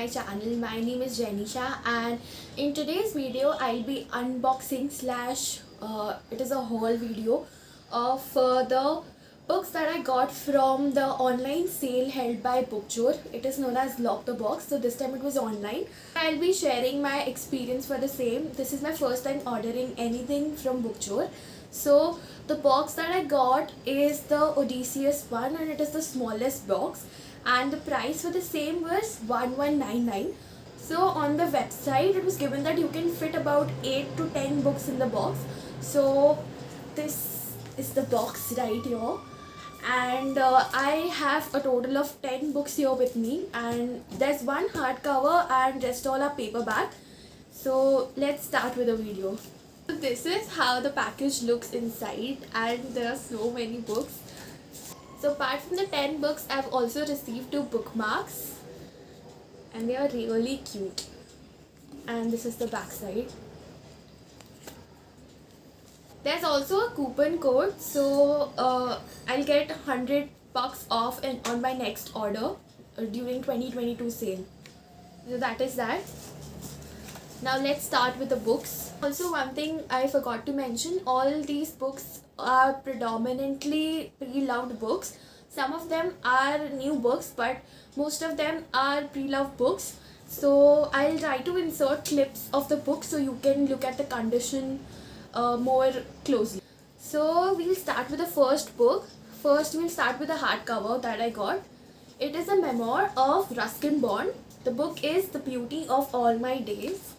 my channel. My name is Jenisha, and in today's video I'll be unboxing slash it is a haul video of the books that I got from the online sale held by Bookchor. It is known as Lock the Box, so this time it was online. I'll be sharing my experience for the same. This is my first time ordering anything from Bookchor. So the box that I got is the Odysseus one, and it is the smallest box, and the price for the same was 1199. So on the website it was given that you can fit about 8 to 10 books in the box. So this is the box right here, and I have a total of 10 books here with me, and there's one hardcover and rest all are paperback. So let's start with the video. This is how the package looks inside, and there are so many books. So apart from the 10 books, I've also received 2 bookmarks, and they are really cute. And this is the back side. There's also a coupon code, so I'll get $100 off on my next order during 2022 sale. So that is that. Now let's start with the books. Also, one thing I forgot to mention, all these books are predominantly pre-loved books. Some of them are new books, but most of them are pre-loved books. So I'll try to insert clips of the book so you can look at the condition more closely. So we'll start with the first book. First we'll start with the hardcover that I got. It is a memoir of Ruskin Bond. The book is The Beauty of All My Days.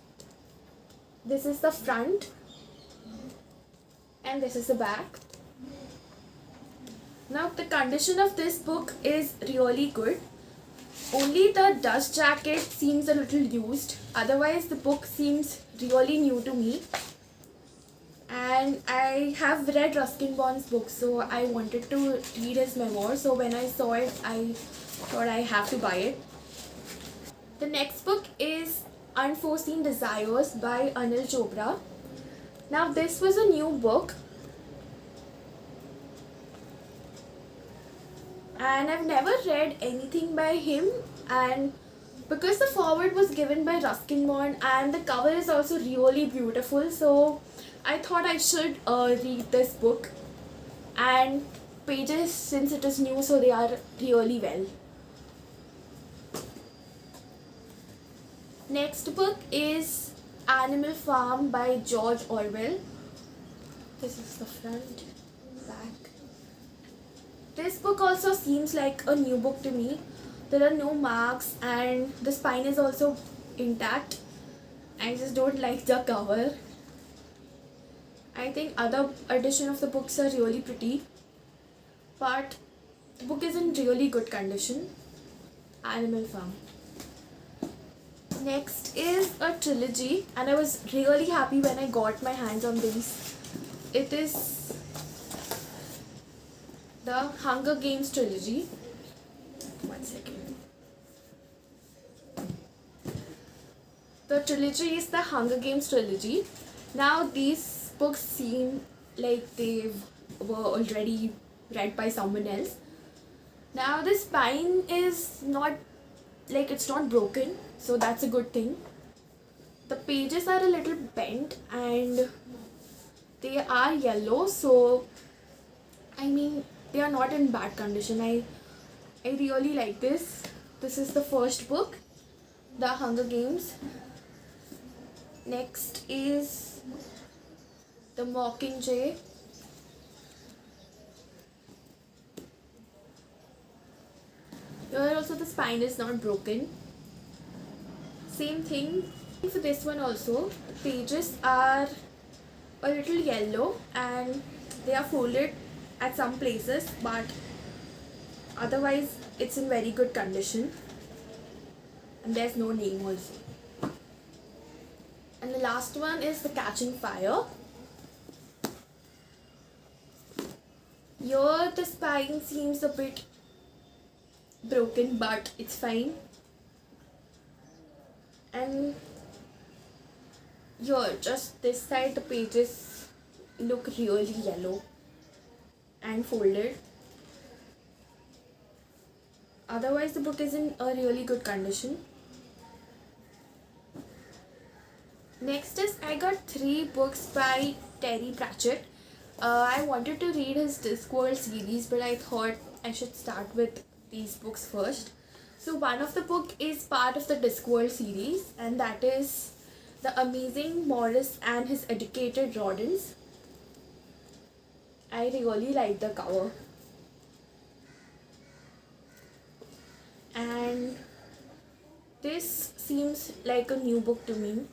This is the front, and this is the back. Now the condition of this book is really good. Only the dust jacket seems a little used. Otherwise the book seems really new to me. And I have read Ruskin Bond's book, so I wanted to read his memoir. So when I saw it, I thought I have to buy it. The next book is Unforeseen Desires by Anil Chopra. Now this was a new book, and I've never read anything by him, and because the foreword was given by Ruskin Bond and the cover is also really beautiful, so I thought I should read this book. And pages, since it is new, so they are really well. Next book is Animal Farm by George Orwell. This is the front, back. This book also seems like a new book to me. There are no marks and the spine is also intact. I just don't like the cover. I think other edition of the books are really pretty, but the book is in really good condition. Animal Farm. Next is a trilogy, and I was really happy when I got my hands on these. It is the Hunger Games trilogy. One second. The trilogy is the Hunger Games trilogy. Now these books seem like they were already read by someone else. Now the spine is not, like, it's not broken, so that's a good thing. The pages are a little bent and they are yellow, so I mean they are not in bad condition. I really like this. This is the first book, The Hunger Games. Next is The Mockingjay. Here also the spine is not broken. Same thing for this one also. Pages are a little yellow and they are folded at some places, but otherwise it's in very good condition. And there's no name also. And the last one is The Catching Fire. Here the spine seems a bit broken, but it's fine. And here, just this side, the pages look really yellow and folded. Otherwise the book is in a really good condition. Next is I got 3 books by Terry Pratchett. I wanted to read his Discworld series, but I thought I should start with these books first. So one of the book is part of the Discworld series, and that is The Amazing Morris and His Educated Rodents. I really like the cover. And this seems like a new book to me.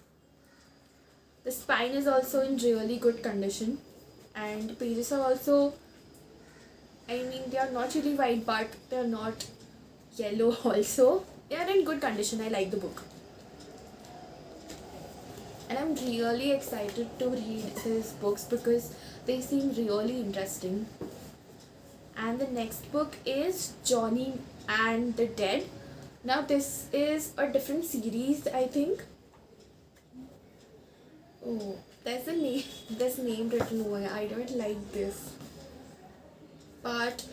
The spine is also in really good condition, and the pages are also, I mean, they are not really white, but they are not yellow also. They are in good condition. I like the book. And I'm really excited to read his books because they seem really interesting. And the next book is Johnny and the Dead. Now this is a different series, I think. Oh, there's a name. There's name written over. I don't like this. But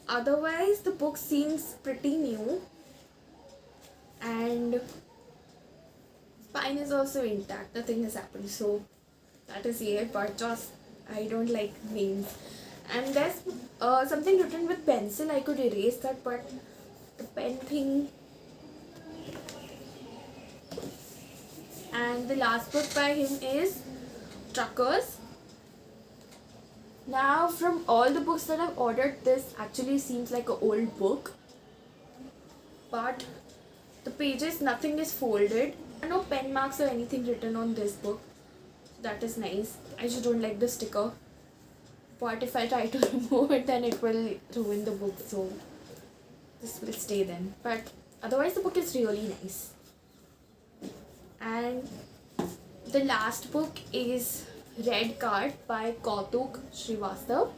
otherwise, the book seems pretty new, and spine is also intact. Nothing has happened, so that is it. But just I don't like names. And there's something written with pencil. I could erase that, but the pen thing. And the last book by him is Truckers. Now, from all the books that I've ordered, this actually seems like an old book. But the pages, nothing is folded. No pen marks or anything written on this book. That is nice. I just don't like the sticker. But if I try to remove it, then it will ruin the book. So this will stay then. But otherwise, the book is really nice. And the last book is Red Card by Kautuk Srivastava.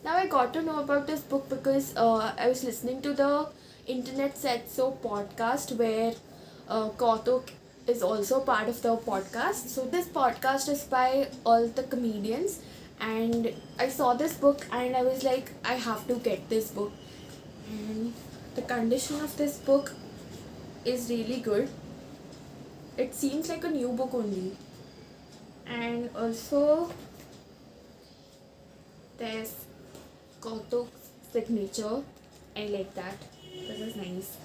Now I got to know about this book because I was listening to the Internet Said So podcast where Kautuk is also part of the podcast. So this podcast is by all the comedians, and I saw this book and I was like, I have to get this book. And the condition of this book is really good. It seems like a new book only. And also there's Kautuk's signature. I like that. This is nice.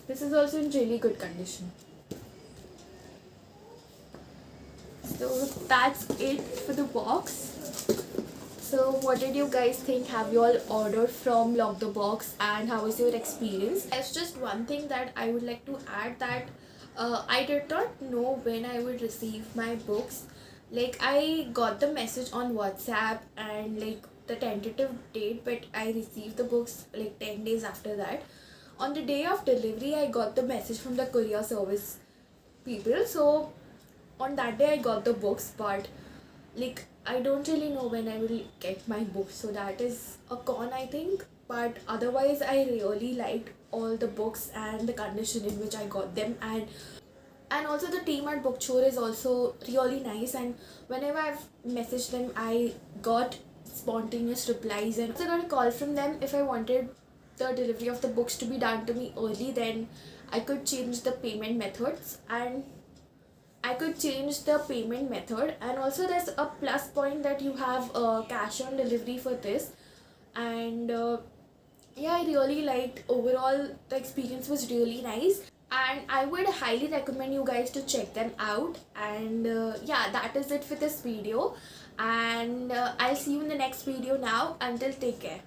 This is also in really good condition. So that's it for the box. So what did you guys think? Have you all ordered from Lock the Box, and how was your experience? There's just one thing that I would like to add, that I did not know when I would receive my books. Like, I got the message on WhatsApp and like the tentative date, but I received the books like 10 days after that. On the day of delivery, I got the message from the courier service people. So on that day I got the books, but like I don't really know when I will get my books, so that is a con, I think. But otherwise, I really liked all the books and the condition in which I got them, and also the team at Bookchore is also really nice, and whenever I've messaged them, I got spontaneous replies. And also got a call from them if I wanted the delivery of the books to be done to me early, then I could change the payment methods, and also there's a plus point that you have cash on delivery for this. And yeah, I really liked overall. The experience was really nice, and I would highly recommend you guys to check them out. And yeah, that is it for this video, and I'll see you in the next video now. Until, take care.